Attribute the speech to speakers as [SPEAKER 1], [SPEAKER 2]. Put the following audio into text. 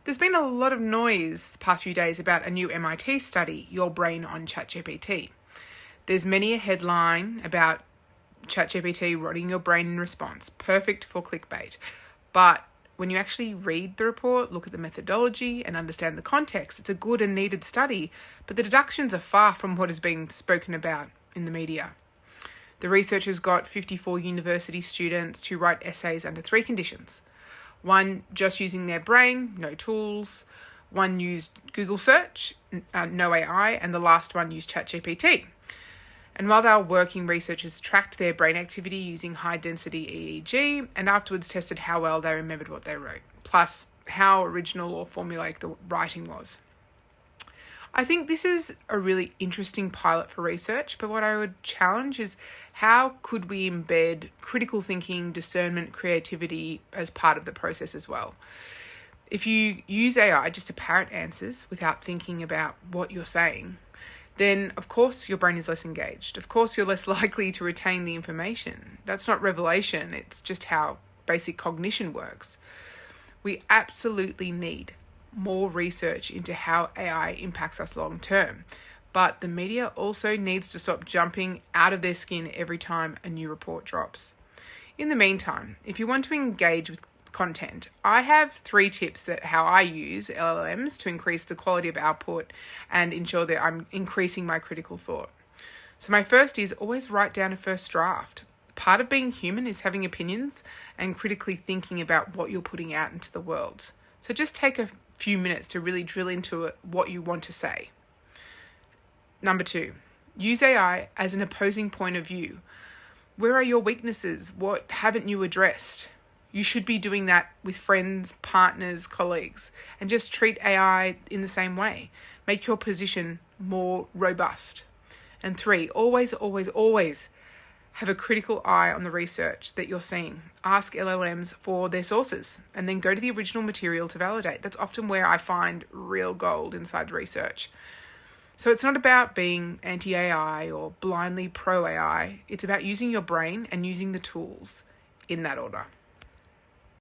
[SPEAKER 1] There's been a lot of noise the past few days about a new MIT study, Your Brain on ChatGPT. There's many a headline about ChatGPT rotting your brain in response, perfect for clickbait. But when you actually read the report, look at the methodology and understand the context, it's a good and needed study, but the deductions are far from what is being spoken about in the media. The researchers got 54 university students to write essays under 3 conditions. One, just using their brain, no tools. One used Google search, no AI. And the last one used ChatGPT. And while they were working, researchers tracked their brain activity using high-density EEG and afterwards tested how well they remembered what they wrote, plus how original or formulaic the writing was. I think this is a really interesting pilot for research, but what I would challenge is how could we embed critical thinking, discernment, creativity as part of the process as well? If you use AI just to parrot answers without thinking about what you're saying, then of course your brain is less engaged. Of course you're less likely to retain the information. That's not revelation, it's just how basic cognition works. We absolutely need more research into how AI impacts us long term. But the media also needs to stop jumping out of their skin every time a new report drops. In the meantime, if you want to engage with content, I have 3 tips that how I use LLMs to increase the quality of output and ensure that I'm increasing my critical thought. So my first is always write down a first draft. Part of being human is having opinions and critically thinking about what you're putting out into the world. So just take a few minutes to really drill into it, what you want to say. Number 2, use AI as an opposing point of view. Where are your weaknesses? What haven't you addressed? You should be doing that with friends, partners, colleagues, and just treat AI in the same way. Make your position more robust. And 3, always have a critical eye on the research that you're seeing. Ask LLMs for their sources and then go to the original material to validate. That's often where I find real gold inside research. So it's not about being anti-AI or blindly pro-AI. It's about using your brain and using the tools in that order.